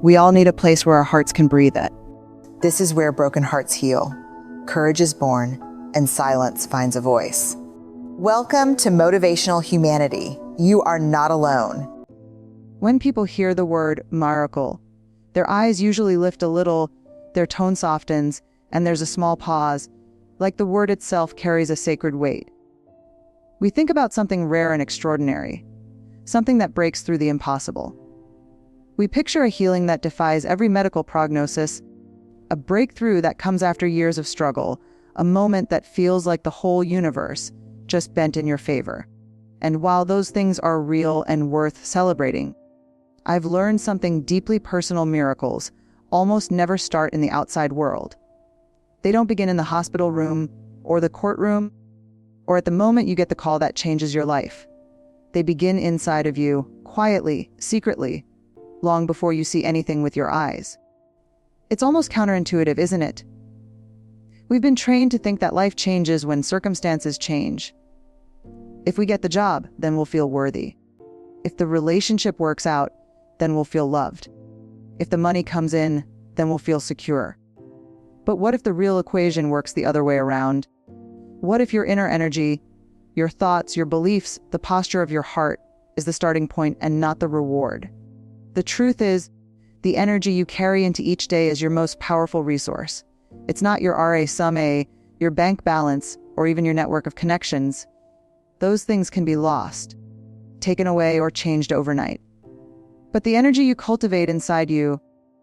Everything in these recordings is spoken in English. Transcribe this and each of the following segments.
We all need a place where our hearts can breathe at. This is where broken hearts heal, courage is born, and silence finds a voice. Welcome to Motivational Humanity. You are not alone. When people hear the word miracle, their eyes usually lift a little, their tone softens, and there's a small pause, like the word itself carries a sacred weight. We think about something rare and extraordinary, something that breaks through the impossible. We picture a healing that defies every medical prognosis, a breakthrough that comes after years of struggle, a moment that feels like the whole universe just bent in your favor. And while those things are real and worth celebrating, I've learned something deeply personal: miracles almost never start in the outside world. They don't begin in the hospital room or the courtroom or at the moment you get the call that changes your life. They begin inside of you, quietly, secretly, long before you see anything with your eyes. It's almost counterintuitive, isn't it? We've been trained to think that life changes when circumstances change. If we get the job, then we'll feel worthy. If the relationship works out, then we'll feel loved. If the money comes in, then we'll feel secure. But what if the real equation works the other way around? What if your inner energy, your thoughts, your beliefs, the posture of your heart is the starting point and not the reward? The truth is, the energy you carry into each day is your most powerful resource. It's not your RA sum A, your bank balance, or even your network of connections. Those things can be lost, taken away, or changed overnight. But the energy you cultivate inside you,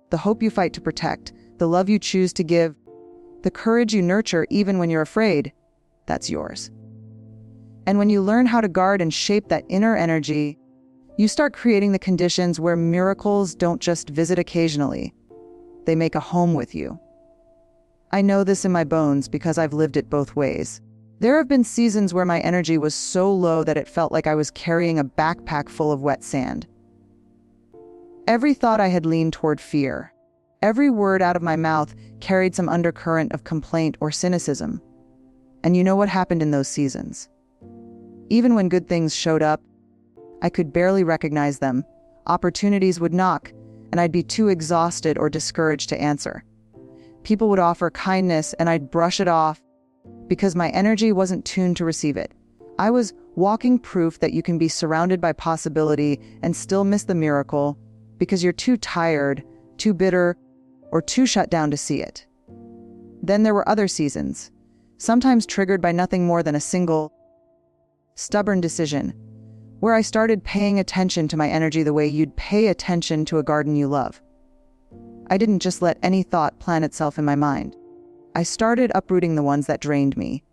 the hope you fight to protect, the love you choose to give, the courage you nurture even when you're afraid, that's yours. And when you learn how to guard and shape that inner energy, you start creating the conditions where miracles don't just visit occasionally. They make a home with you. I know this in my bones because I've lived it both ways. There have been seasons where my energy was so low that it felt like I was carrying a backpack full of wet sand. Every thought I had leaned toward fear. Every word out of my mouth carried some undercurrent of complaint or cynicism. And you know what happened in those seasons? Even when good things showed up, I could barely recognize them. Opportunities would knock, and I'd be too exhausted or discouraged to answer. People would offer kindness, and I'd brush it off because my energy wasn't tuned to receive it. I was walking proof that you can be surrounded by possibility and still miss the miracle because you're too tired, too bitter, or too shut down to see it. Then there were other seasons, sometimes triggered by nothing more than a single, stubborn decision, where I started paying attention to my energy the way you'd pay attention to a garden you love. I didn't just let any thought plant itself in my mind. I started uprooting the ones that drained me.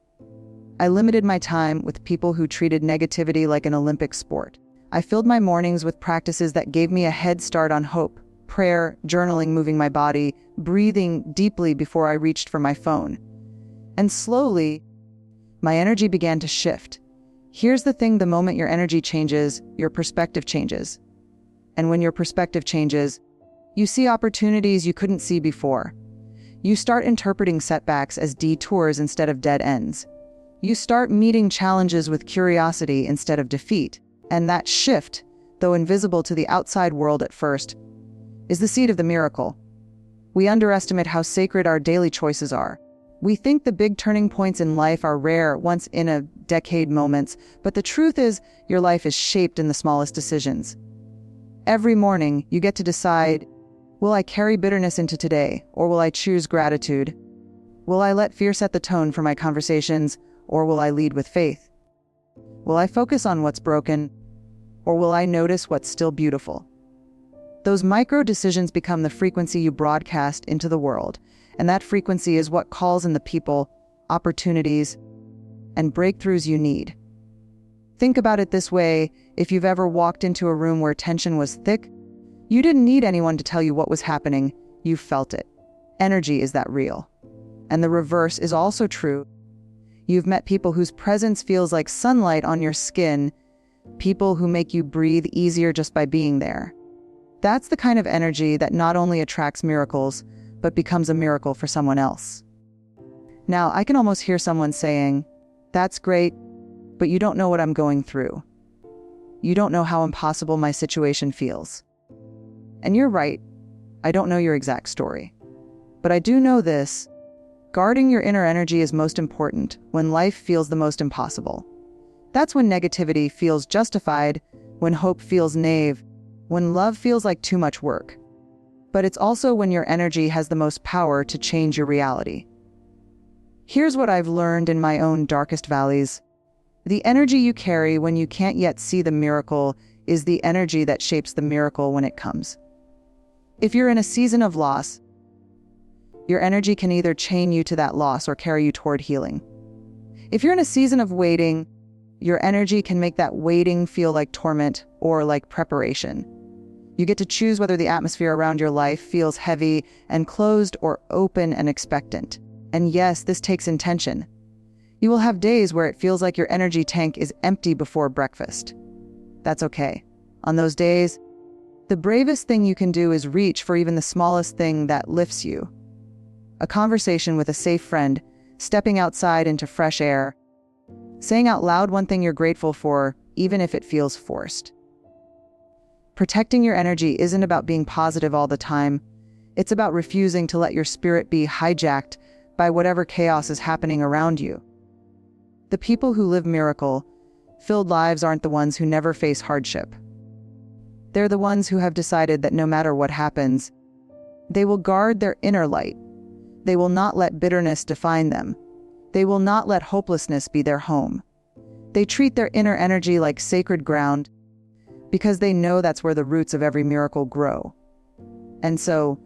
I limited my time with people who treated negativity like an Olympic sport. I filled my mornings with practices that gave me a head start on hope: prayer, journaling, moving my body, breathing deeply before I reached for my phone. And slowly, my energy began to shift. Here's the thing: the moment your energy changes, your perspective changes. And when your perspective changes, you see opportunities you couldn't see before. You start interpreting setbacks as detours instead of dead ends. You start meeting challenges with curiosity instead of defeat. And that shift, though invisible to the outside world at first, is the seed of the miracle. We underestimate how sacred our daily choices are. We think the big turning points in life are rare, once in a decade moments, but the truth is, your life is shaped in the smallest decisions. Every morning, you get to decide, will I carry bitterness into today, or will I choose gratitude? Will I let fear set the tone for my conversations, or will I lead with faith? Will I focus on what's broken, or will I notice what's still beautiful? Those micro decisions become the frequency you broadcast into the world, and that frequency is what calls in the people, opportunities, and breakthroughs you need. Think about it this way: if you've ever walked into a room where tension was thick, you didn't need anyone to tell you what was happening, you felt it. Energy is that real. And the reverse is also true. You've met people whose presence feels like sunlight on your skin, people who make you breathe easier just by being there. That's the kind of energy that not only attracts miracles, but becomes a miracle for someone else. Now, I can almost hear someone saying, "That's great, but you don't know what I'm going through. You don't know how impossible my situation feels." And you're right. I don't know your exact story. But I do know this: guarding your inner energy is most important when life feels the most impossible. That's when negativity feels justified, when hope feels naive, when love feels like too much work. But it's also when your energy has the most power to change your reality. Here's what I've learned in my own darkest valleys. The energy you carry when you can't yet see the miracle is the energy that shapes the miracle when it comes. If you're in a season of loss, your energy can either chain you to that loss or carry you toward healing. If you're in a season of waiting, your energy can make that waiting feel like torment or like preparation. You get to choose whether the atmosphere around your life feels heavy and closed or open and expectant. And yes, this takes intention. You will have days where it feels like your energy tank is empty before breakfast. That's okay. On those days, the bravest thing you can do is reach for even the smallest thing that lifts you. A conversation with a safe friend, stepping outside into fresh air, saying out loud one thing you're grateful for, even if it feels forced. Protecting your energy isn't about being positive all the time. It's about refusing to let your spirit be hijacked by whatever chaos is happening around you. The people who live miracle-filled lives aren't the ones who never face hardship. They're the ones who have decided that no matter what happens, they will guard their inner light. They will not let bitterness define them. They will not let hopelessness be their home. They treat their inner energy like sacred ground because they know that's where the roots of every miracle grow. And so,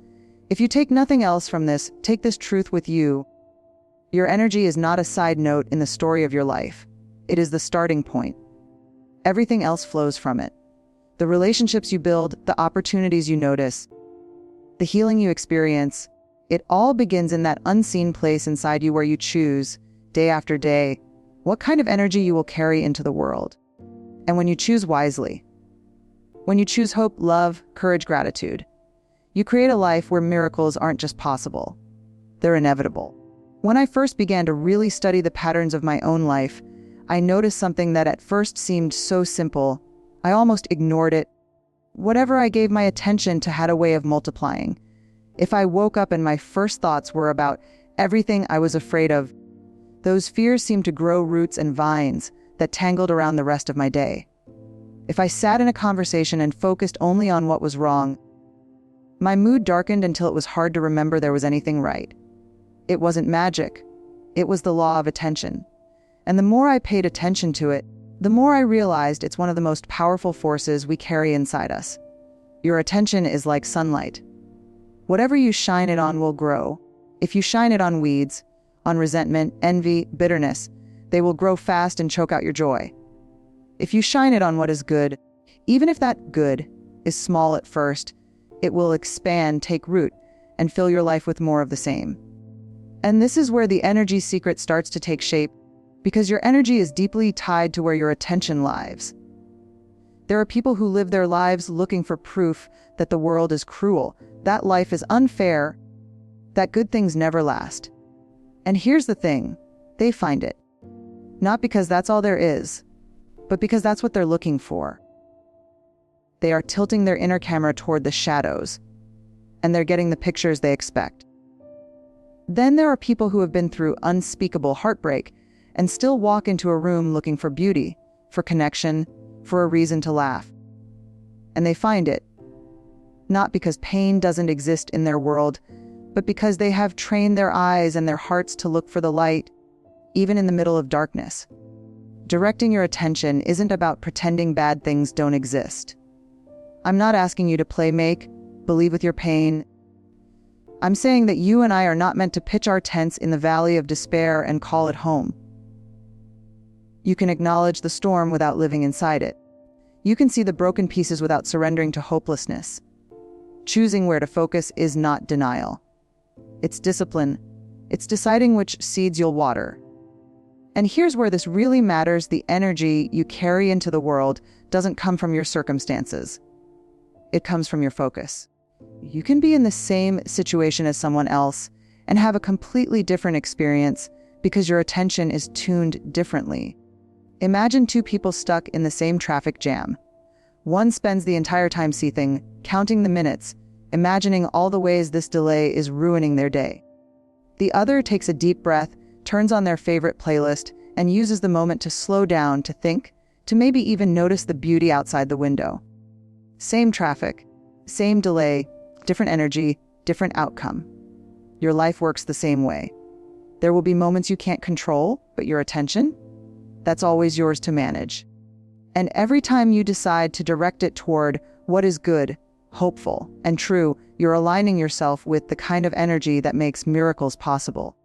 if you take nothing else from this, take this truth with you. Your energy is not a side note in the story of your life. It is the starting point. Everything else flows from it. The relationships you build, the opportunities you notice, the healing you experience, it all begins in that unseen place inside you where you choose, day after day, what kind of energy you will carry into the world. And when you choose wisely, when you choose hope, love, courage, gratitude, you create a life where miracles aren't just possible, they're inevitable. When I first began to really study the patterns of my own life, I noticed something that at first seemed so simple. I almost ignored it. Whatever I gave my attention to had a way of multiplying. If I woke up and my first thoughts were about everything I was afraid of, those fears seemed to grow roots and vines that tangled around the rest of my day. If I sat in a conversation and focused only on what was wrong, my mood darkened until it was hard to remember there was anything right. It wasn't magic. It was the law of attention. And the more I paid attention to it, the more I realized it's one of the most powerful forces we carry inside us. Your attention is like sunlight. Whatever you shine it on will grow. If you shine it on weeds, on resentment, envy, bitterness, they will grow fast and choke out your joy. If you shine it on what is good, even if that good is small at first, it will expand, take root, and fill your life with more of the same. And this is where the energy secret starts to take shape, because your energy is deeply tied to where your attention lies. There are people who live their lives looking for proof that the world is cruel, that life is unfair, that good things never last. And here's the thing, they find it. Not because that's all there is, but because that's what they're looking for. They are tilting their inner camera toward the shadows, and they're getting the pictures they expect. Then there are people who have been through unspeakable heartbreak and still walk into a room looking for beauty, for connection, for a reason to laugh. And they find it, not because pain doesn't exist in their world, but because they have trained their eyes and their hearts to look for the light, even in the middle of darkness. Directing your attention isn't about pretending bad things don't exist. I'm not asking you to play make-believe with your pain. I'm saying that you and I are not meant to pitch our tents in the valley of despair and call it home. You can acknowledge the storm without living inside it. You can see the broken pieces without surrendering to hopelessness. Choosing where to focus is not denial. It's discipline. It's deciding which seeds you'll water. And here's where this really matters: the energy you carry into the world doesn't come from your circumstances. It comes from your focus. You can be in the same situation as someone else and have a completely different experience because your attention is tuned differently. Imagine two people stuck in the same traffic jam. One spends the entire time seething, counting the minutes, imagining all the ways this delay is ruining their day. The other takes a deep breath, turns on their favorite playlist, and uses the moment to slow down, to think, to maybe even notice the beauty outside the window. Same traffic, same delay, different energy, different outcome. Your life works the same way. There will be moments you can't control, but your attention, that's always yours to manage. And every time you decide to direct it toward what is good, hopeful, and true, you're aligning yourself with the kind of energy that makes miracles possible.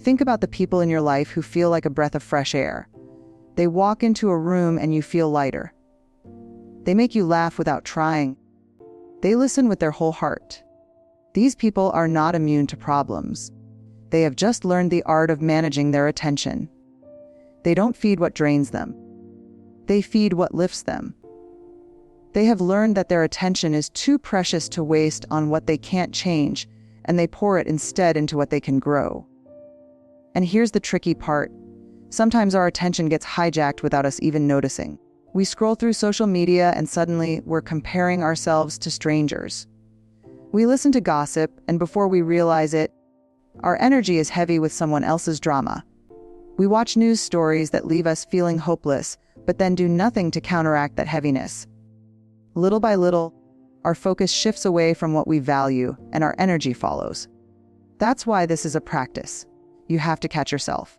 Think about the people in your life who feel like a breath of fresh air. They walk into a room and you feel lighter. They make you laugh without trying. They listen with their whole heart. These people are not immune to problems. They have just learned the art of managing their attention. They don't feed what drains them. They feed what lifts them. They have learned that their attention is too precious to waste on what they can't change, and they pour it instead into what they can grow. And here's the tricky part. Sometimes our attention gets hijacked without us even noticing. We scroll through social media and suddenly we're comparing ourselves to strangers. We listen to gossip, and before we realize it, our energy is heavy with someone else's drama. We watch news stories that leave us feeling hopeless, but then do nothing to counteract that heaviness. Little by little, our focus shifts away from what we value, and our energy follows. That's why this is a practice. You have to catch yourself.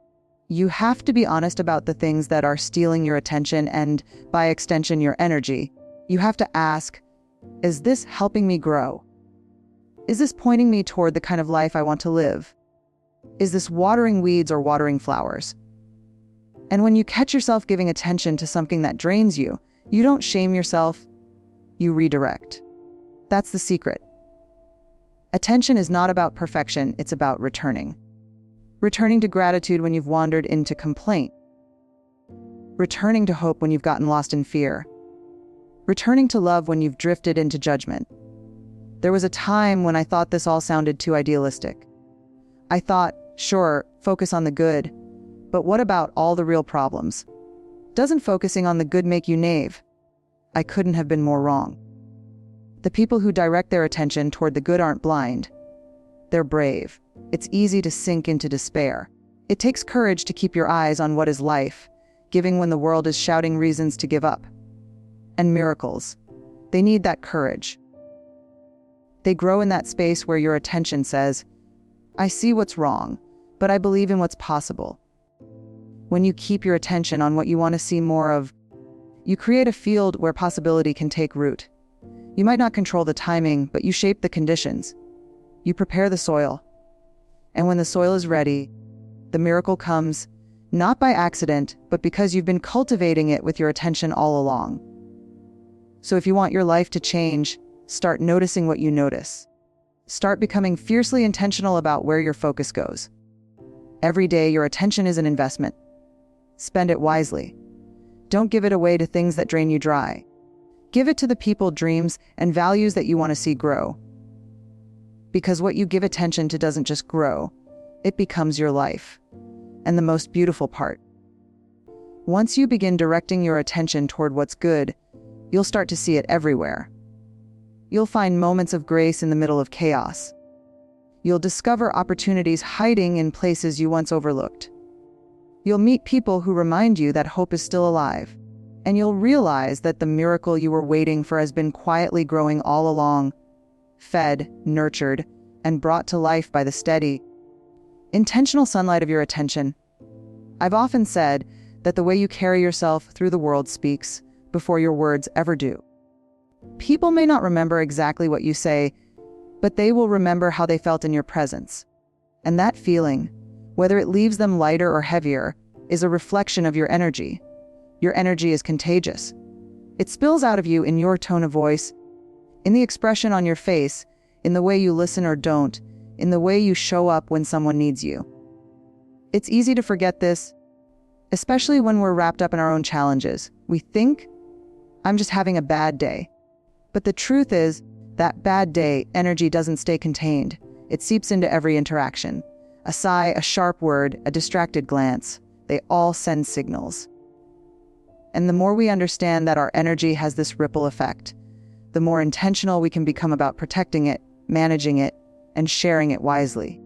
You have to be honest about the things that are stealing your attention and, by extension, your energy. You have to ask, is this helping me grow? Is this pointing me toward the kind of life I want to live? Is this watering weeds or watering flowers? And when you catch yourself giving attention to something that drains you, you don't shame yourself, you redirect. That's the secret. Attention is not about perfection, it's about returning. Returning to gratitude when you've wandered into complaint. Returning to hope when you've gotten lost in fear. Returning to love when you've drifted into judgment. There was a time when I thought this all sounded too idealistic. I thought, sure, focus on the good, but what about all the real problems? Doesn't focusing on the good make you naive? I couldn't have been more wrong. The people who direct their attention toward the good aren't blind. They're brave. It's easy to sink into despair. It takes courage to keep your eyes on what is life, giving when the world is shouting reasons to give up. And miracles. They need that courage. They grow in that space where your attention says, I see what's wrong, but I believe in what's possible. When you keep your attention on what you want to see more of, you create a field where possibility can take root. You might not control the timing, but you shape the conditions. You prepare the soil. And when the soil is ready, the miracle comes, not by accident, but because you've been cultivating it with your attention all along. So if you want your life to change, start noticing what you notice. Start becoming fiercely intentional about where your focus goes. Every day, your attention is an investment. Spend it wisely. Don't give it away to things that drain you dry. Give it to the people, dreams, and values that you want to see grow. Because what you give attention to doesn't just grow, it becomes your life. And the most beautiful part. Once you begin directing your attention toward what's good, you'll start to see it everywhere. You'll find moments of grace in the middle of chaos. You'll discover opportunities hiding in places you once overlooked. You'll meet people who remind you that hope is still alive. And you'll realize that the miracle you were waiting for has been quietly growing all along, fed, nurtured, and brought to life by the steady, intentional sunlight of your attention. I've often said that the way you carry yourself through the world speaks before your words ever do. People may not remember exactly what you say, but they will remember how they felt in your presence. And that feeling, whether it leaves them lighter or heavier, is a reflection of your energy. Your energy is contagious. It spills out of you in your tone of voice, in the expression on your face, in the way you listen or don't, in the way you show up when someone needs you. It's easy to forget this, especially when we're wrapped up in our own challenges. We think, I'm just having a bad day. But the truth is, that bad day energy doesn't stay contained. It seeps into every interaction. A sigh, a sharp word, a distracted glance. They all send signals. And the more we understand that our energy has this ripple effect, the more intentional we can become about protecting it, managing it, and sharing it wisely.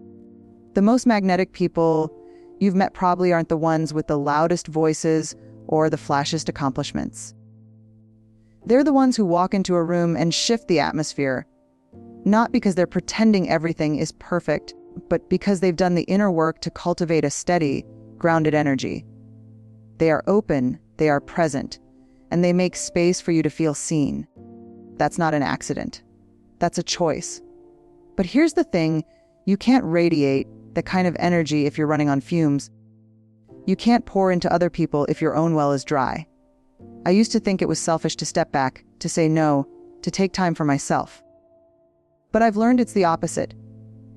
The most magnetic people you've met probably aren't the ones with the loudest voices or the flashiest accomplishments. They're the ones who walk into a room and shift the atmosphere, not because they're pretending everything is perfect, but because they've done the inner work to cultivate a steady, grounded energy. They are open, they are present, and they make space for you to feel seen. That's not an accident. That's a choice. But here's the thing, you can't radiate that kind of energy if you're running on fumes. You can't pour into other people if your own well is dry. I used to think it was selfish to step back, to say no, to take time for myself. But I've learned it's the opposite.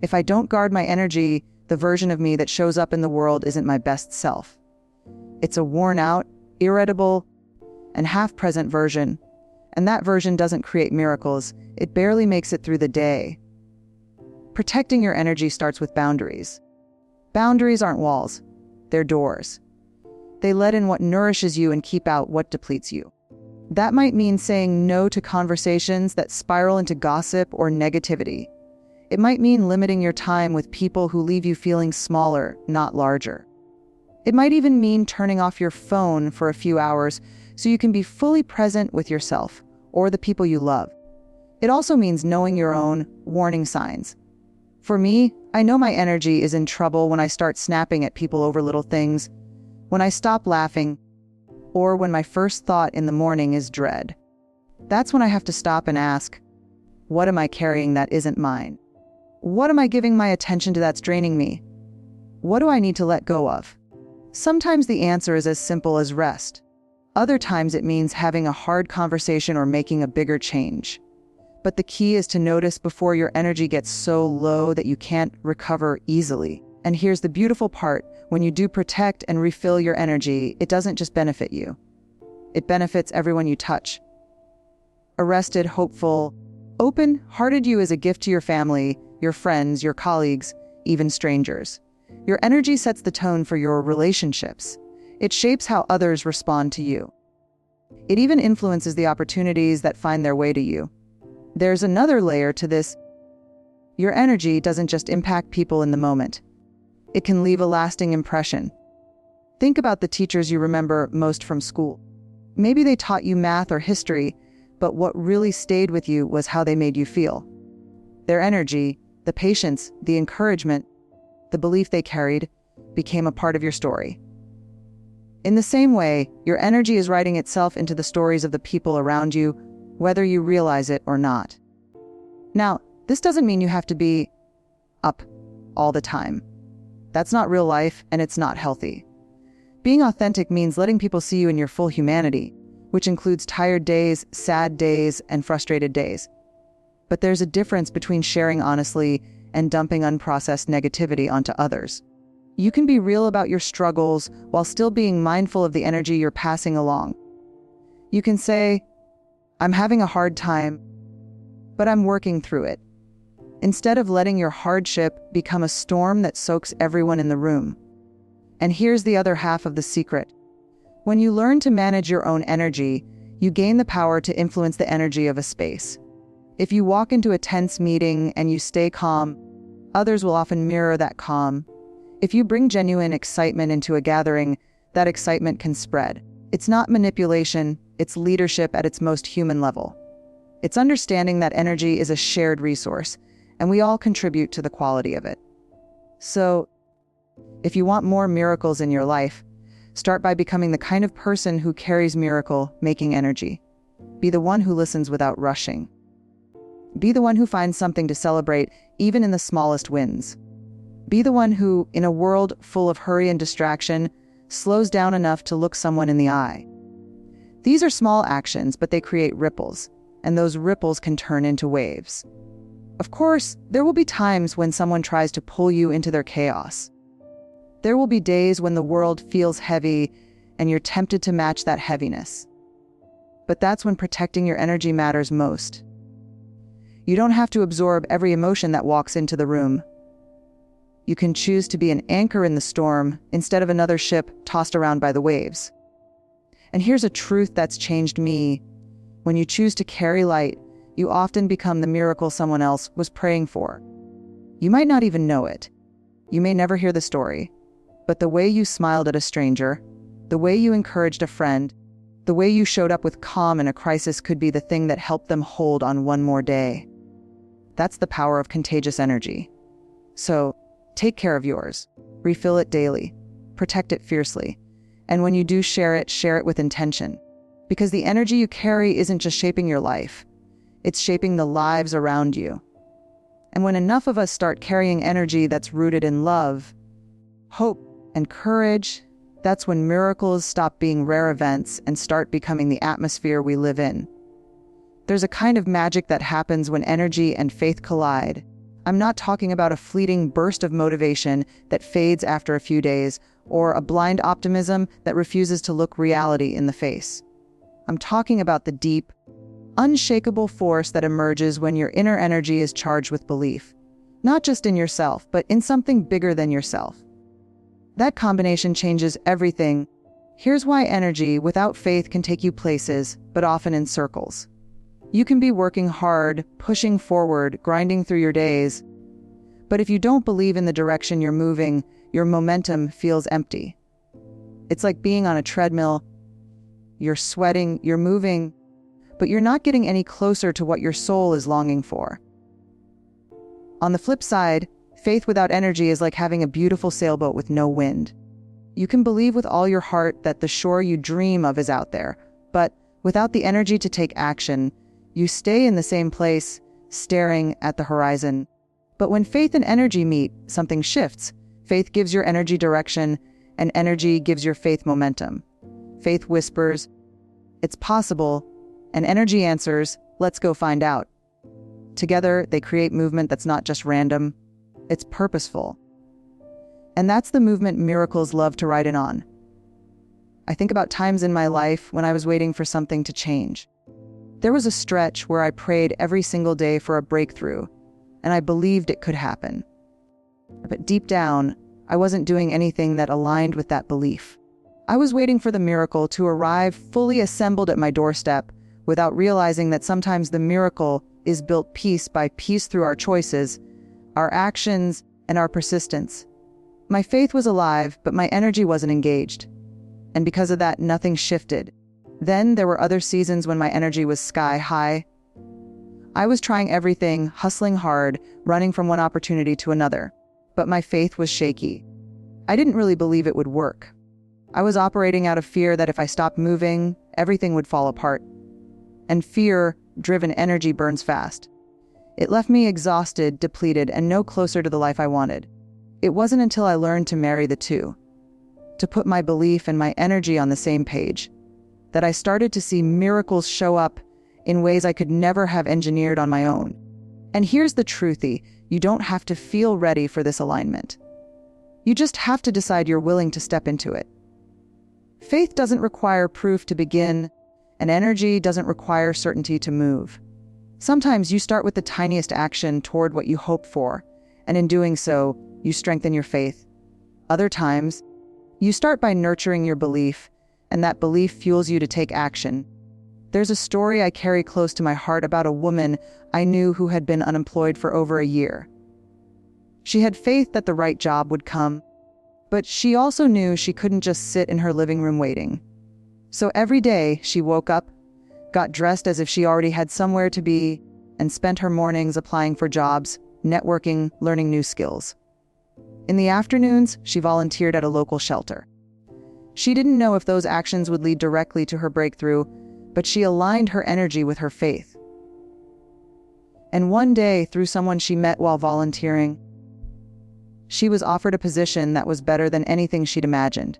If I don't guard my energy, the version of me that shows up in the world isn't my best self. It's a worn out, irritable, and half-present version. And that version doesn't create miracles. It barely makes it through the day. Protecting your energy starts with boundaries. Boundaries aren't walls. They're doors. They let in what nourishes you and keep out what depletes you. That might mean saying no to conversations that spiral into gossip or negativity. It might mean limiting your time with people who leave you feeling smaller, not larger. It might even mean turning off your phone for a few hours so you can be fully present with yourself or the people you love. It also means knowing your own warning signs. For me, I know my energy is in trouble when I start snapping at people over little things, when I stop laughing, or when my first thought in the morning is dread. That's when I have to stop and ask, what am I carrying that isn't mine? What am I giving my attention to that's draining me? What do I need to let go of? Sometimes the answer is as simple as rest. Other times it means having a hard conversation or making a bigger change. But the key is to notice before your energy gets so low that you can't recover easily. And here's the beautiful part. When you do protect and refill your energy, it doesn't just benefit you. It benefits everyone you touch. A rested, hopeful, open-hearted you is a gift to your family, your friends, your colleagues, even strangers. Your energy sets the tone for your relationships. It shapes how others respond to you. It even influences the opportunities that find their way to you. There's another layer to this. Your energy doesn't just impact people in the moment. It can leave a lasting impression. Think about the teachers you remember most from school. Maybe they taught you math or history, but what really stayed with you was how they made you feel. Their energy, the patience, the encouragement, the belief they carried, became a part of your story. In the same way, your energy is writing itself into the stories of the people around you, whether you realize it or not. Now, this doesn't mean you have to be up all the time. That's not real life, and it's not healthy. Being authentic means letting people see you in your full humanity, which includes tired days, sad days, and frustrated days. But there's a difference between sharing honestly and dumping unprocessed negativity onto others. You can be real about your struggles while still being mindful of the energy you're passing along. You can say, I'm having a hard time, but I'm working through it, instead of letting your hardship become a storm that soaks everyone in the room. And here's the other half of the secret. When you learn to manage your own energy, you gain the power to influence the energy of a space. If you walk into a tense meeting and you stay calm, others will often mirror that calm. If you bring genuine excitement into a gathering, that excitement can spread. It's not manipulation, it's leadership at its most human level. It's understanding that energy is a shared resource, and we all contribute to the quality of it. So, if you want more miracles in your life, start by becoming the kind of person who carries miracle-making energy. Be the one who listens without rushing. Be the one who finds something to celebrate, even in the smallest wins. Be the one who, in a world full of hurry and distraction, slows down enough to look someone in the eye. These are small actions, but they create ripples, and those ripples can turn into waves. Of course, there will be times when someone tries to pull you into their chaos. There will be days when the world feels heavy and you're tempted to match that heaviness. But that's when protecting your energy matters most. You don't have to absorb every emotion that walks into the room. You can choose to be an anchor in the storm instead of another ship tossed around by the waves. And here's a truth that's changed me. When you choose to carry light, you often become the miracle someone else was praying for. You might not even know it. You may never hear the story. But the way you smiled at a stranger, the way you encouraged a friend, the way you showed up with calm in a crisis could be the thing that helped them hold on one more day. That's the power of contagious energy. So, take care of yours. Refill it daily. Protect it fiercely. And when you do share it with intention. Because the energy you carry isn't just shaping your life. It's shaping the lives around you. And when enough of us start carrying energy that's rooted in love, hope, and courage, that's when miracles stop being rare events and start becoming the atmosphere we live in. There's a kind of magic that happens when energy and faith collide. I'm not talking about a fleeting burst of motivation that fades after a few days, or a blind optimism that refuses to look reality in the face. I'm talking about the deep, unshakable force that emerges when your inner energy is charged with belief, not just in yourself, but in something bigger than yourself. That combination changes everything. Here's why energy without faith can take you places, but often in circles. You can be working hard, pushing forward, grinding through your days. But if you don't believe in the direction you're moving, your momentum feels empty. It's like being on a treadmill. You're sweating, you're moving, but you're not getting any closer to what your soul is longing for. On the flip side, faith without energy is like having a beautiful sailboat with no wind. You can believe with all your heart that the shore you dream of is out there, but without the energy to take action, you stay in the same place, staring at the horizon. But when faith and energy meet, something shifts. Faith gives your energy direction, and energy gives your faith momentum. Faith whispers, "It's possible," and energy answers, "Let's go find out." Together, they create movement that's not just random, it's purposeful. And that's the movement miracles love to ride in on. I think about times in my life when I was waiting for something to change. There was a stretch where I prayed every single day for a breakthrough, and I believed it could happen. But deep down, I wasn't doing anything that aligned with that belief. I was waiting for the miracle to arrive fully assembled at my doorstep, without realizing that sometimes the miracle is built piece by piece through our choices, our actions, and our persistence. My faith was alive, but my energy wasn't engaged. And because of that, nothing shifted. Then there were other seasons when my energy was sky high. I was trying everything, hustling hard, running from one opportunity to another. But my faith was shaky. I didn't really believe it would work. I was operating out of fear that if I stopped moving, everything would fall apart. And fear-driven energy burns fast. It left me exhausted, depleted, and no closer to the life I wanted. It wasn't until I learned to marry the two, to put my belief and my energy on the same page, that I started to see miracles show up in ways I could never have engineered on my own. And here's the truthy, you don't have to feel ready for this alignment. You just have to decide you're willing to step into it. Faith doesn't require proof to begin, and energy doesn't require certainty to move. Sometimes you start with the tiniest action toward what you hope for, and in doing so, you strengthen your faith. Other times, you start by nurturing your belief, and that belief fuels you to take action. There's a story I carry close to my heart about a woman I knew who had been unemployed for over a year. She had faith that the right job would come, but she also knew she couldn't just sit in her living room waiting. So every day, she woke up, got dressed as if she already had somewhere to be, and spent her mornings applying for jobs, networking, learning new skills. In the afternoons, she volunteered at a local shelter. She didn't know if those actions would lead directly to her breakthrough, but she aligned her energy with her faith. And one day, through someone she met while volunteering, she was offered a position that was better than anything she'd imagined.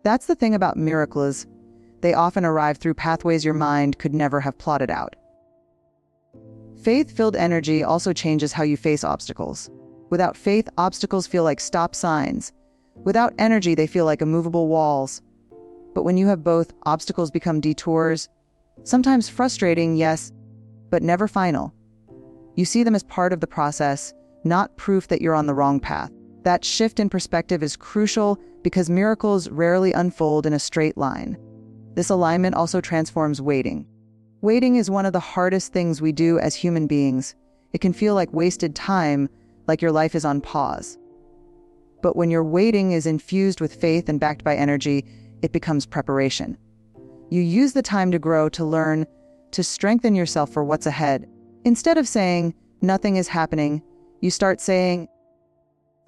That's the thing about miracles. They often arrive through pathways your mind could never have plotted out. Faith-filled energy also changes how you face obstacles. Without faith, obstacles feel like stop signs. Without energy, they feel like immovable walls. But when you have both, obstacles become detours. Sometimes frustrating, yes, but never final. You see them as part of the process, not proof that you're on the wrong path. That shift in perspective is crucial because miracles rarely unfold in a straight line. This alignment also transforms waiting. Waiting is one of the hardest things we do as human beings. It can feel like wasted time, like your life is on pause. But when your waiting is infused with faith and backed by energy, it becomes preparation. You use the time to grow, to learn, to strengthen yourself for what's ahead. Instead of saying, nothing is happening, you start saying,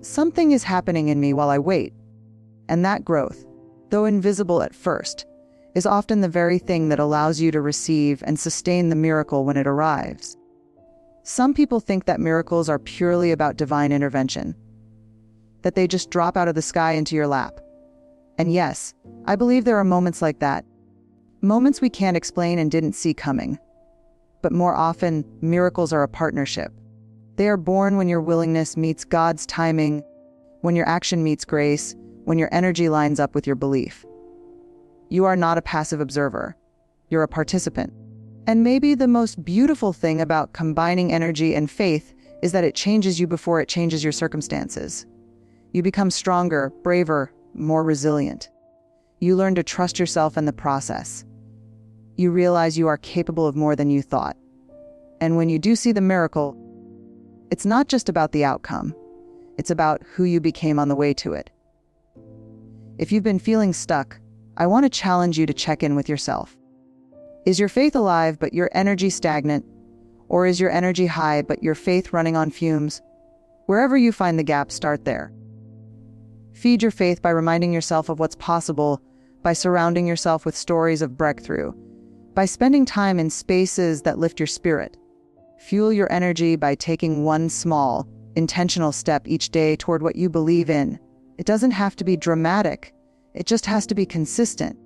something is happening in me while I wait. And that growth, though invisible at first, is often the very thing that allows you to receive and sustain the miracle when it arrives. Some people think that miracles are purely about divine intervention, that they just drop out of the sky into your lap. And yes, I believe there are moments like that. Moments we can't explain and didn't see coming. But more often, miracles are a partnership. They are born when your willingness meets God's timing, when your action meets grace, when your energy lines up with your belief. You are not a passive observer. You're a participant. And maybe the most beautiful thing about combining energy and faith is that it changes you before it changes your circumstances. You become stronger, braver, more resilient. You learn to trust yourself in the process. You realize you are capable of more than you thought. And when you do see the miracle, it's not just about the outcome. It's about who you became on the way to it. If you've been feeling stuck, I want to challenge you to check in with yourself. Is your faith alive but your energy stagnant? Or is your energy high but your faith running on fumes? Wherever you find the gap, start there. Feed your faith by reminding yourself of what's possible, by surrounding yourself with stories of breakthrough, by spending time in spaces that lift your spirit. Fuel your energy by taking one small, intentional step each day toward what you believe in. It doesn't have to be dramatic. It just has to be consistent.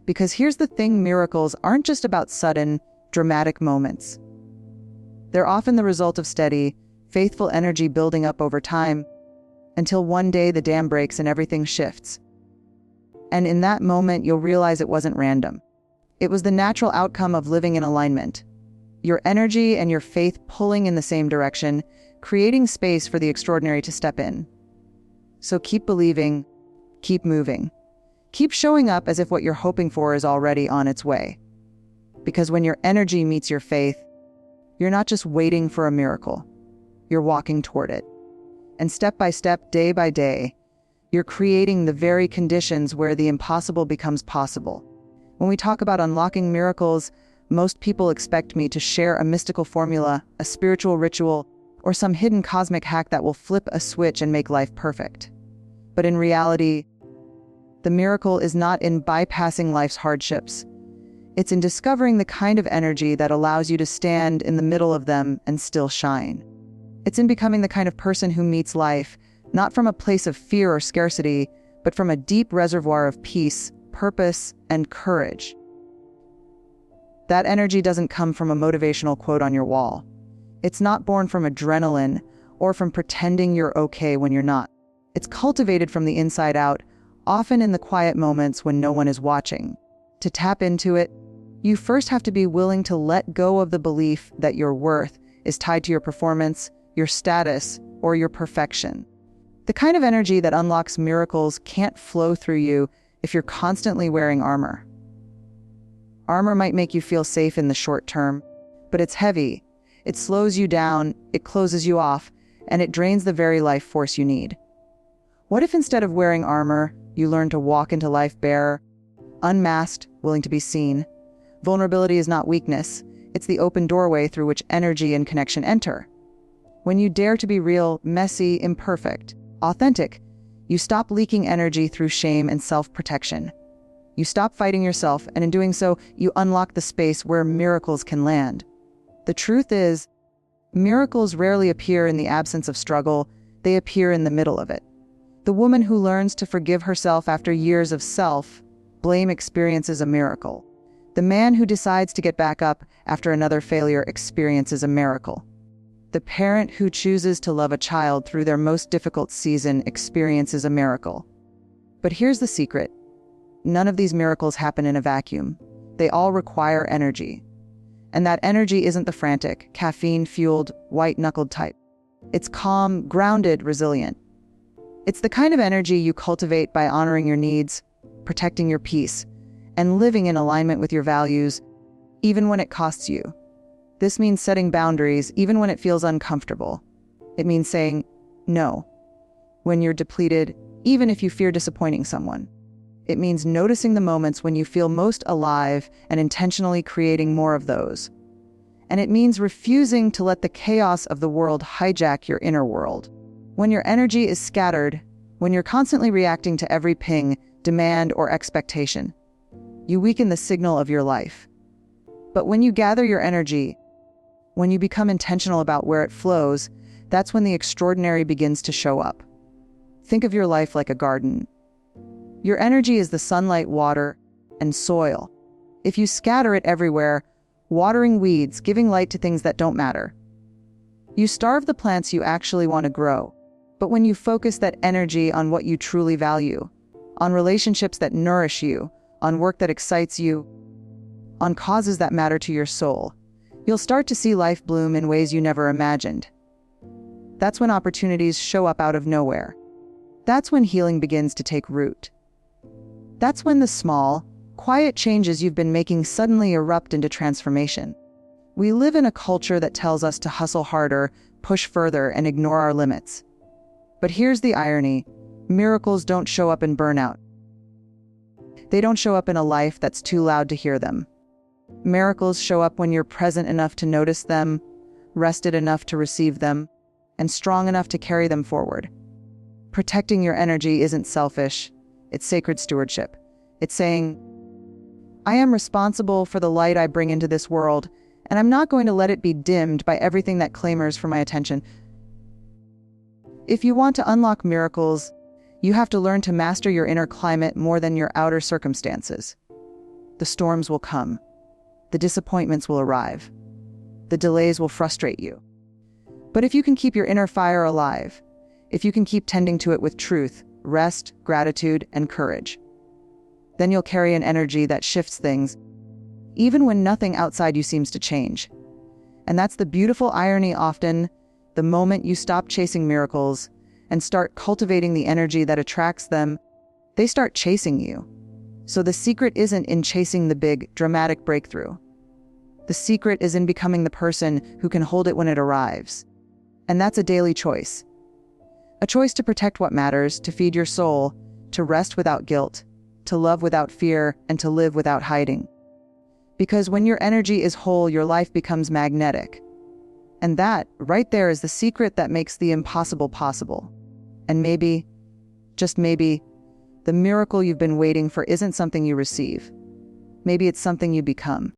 Because here's the thing, miracles aren't just about sudden, dramatic moments. They're often the result of steady, faithful energy building up over time, until one day the dam breaks and everything shifts. And in that moment, you'll realize it wasn't random. It was the natural outcome of living in alignment. Your energy and your faith pulling in the same direction, creating space for the extraordinary to step in. So keep believing, keep moving. Keep showing up as if what you're hoping for is already on its way. Because when your energy meets your faith, you're not just waiting for a miracle, you're walking toward it. And step by step, day by day, you're creating the very conditions where the impossible becomes possible. When we talk about unlocking miracles, most people expect me to share a mystical formula, a spiritual ritual, or some hidden cosmic hack that will flip a switch and make life perfect. But in reality, the miracle is not in bypassing life's hardships. It's in discovering the kind of energy that allows you to stand in the middle of them and still shine. It's in becoming the kind of person who meets life, not from a place of fear or scarcity, but from a deep reservoir of peace, purpose, and courage. That energy doesn't come from a motivational quote on your wall. It's not born from adrenaline or from pretending you're okay when you're not. It's cultivated from the inside out, often in the quiet moments when no one is watching. To tap into it, you first have to be willing to let go of the belief that your worth is tied to your performance, your status, or your perfection. The kind of energy that unlocks miracles can't flow through you if you're constantly wearing armor. Armor might make you feel safe in the short term, but it's heavy. It slows you down, it closes you off, and it drains the very life force you need. What if instead of wearing armor, you learn to walk into life bare, unmasked, willing to be seen? Vulnerability is not weakness. It's the open doorway through which energy and connection enter. When you dare to be real, messy, imperfect, authentic, you stop leaking energy through shame and self-protection. You stop fighting yourself, and in doing so, you unlock the space where miracles can land. The truth is, miracles rarely appear in the absence of struggle. They appear in the middle of it. The woman who learns to forgive herself after years of self-blame experiences a miracle. The man who decides to get back up after another failure experiences a miracle. The parent who chooses to love a child through their most difficult season experiences a miracle. But here's the secret. None of these miracles happen in a vacuum. They all require energy. And that energy isn't the frantic, caffeine-fueled, white-knuckled type. It's calm, grounded, resilient. It's the kind of energy you cultivate by honoring your needs, protecting your peace, and living in alignment with your values. even when it costs you. This means setting boundaries even when it feels uncomfortable. It means saying no when you're depleted, even if you fear disappointing someone. It means noticing the moments when you feel most alive and intentionally creating more of those. And it means refusing to let the chaos of the world hijack your inner world. When your energy is scattered, when you're constantly reacting to every ping, demand, or expectation, you weaken the signal of your life. But when you gather your energy, when you become intentional about where it flows, that's when the extraordinary begins to show up. Think of your life like a garden. Your energy is the sunlight, water, and soil. If you scatter it everywhere, watering weeds, giving light to things that don't matter, you starve the plants you actually want to grow. But when you focus that energy on what you truly value, on relationships that nourish you, on work that excites you, on causes that matter to your soul, you'll start to see life bloom in ways you never imagined. That's when opportunities show up out of nowhere. That's when healing begins to take root. That's when the small, quiet changes you've been making suddenly erupt into transformation. We live in a culture that tells us to hustle harder, push further, and ignore our limits. But here's the irony: miracles don't show up in burnout. They don't show up in a life that's too loud to hear them. Miracles show up when you're present enough to notice them, rested enough to receive them, and strong enough to carry them forward. Protecting your energy isn't selfish, it's sacred stewardship. It's saying, I am responsible for the light I bring into this world, and I'm not going to let it be dimmed by everything that clamors for my attention. If you want to unlock miracles, you have to learn to master your inner climate more than your outer circumstances. The storms will come. The disappointments will arrive. The delays will frustrate you. But if you can keep your inner fire alive, if you can keep tending to it with truth, rest, gratitude, and courage, then you'll carry an energy that shifts things, even when nothing outside you seems to change. And that's the beautiful irony often. The moment you stop chasing miracles and start cultivating the energy that attracts them, they start chasing you. So the secret isn't in chasing the big, dramatic breakthrough. The secret is in becoming the person who can hold it when it arrives. And that's a daily choice. A choice to protect what matters, to feed your soul, to rest without guilt, to love without fear, and to live without hiding. Because when your energy is whole, your life becomes magnetic. And that, right there, is the secret that makes the impossible possible. And maybe, just maybe, the miracle you've been waiting for isn't something you receive. Maybe it's something you become.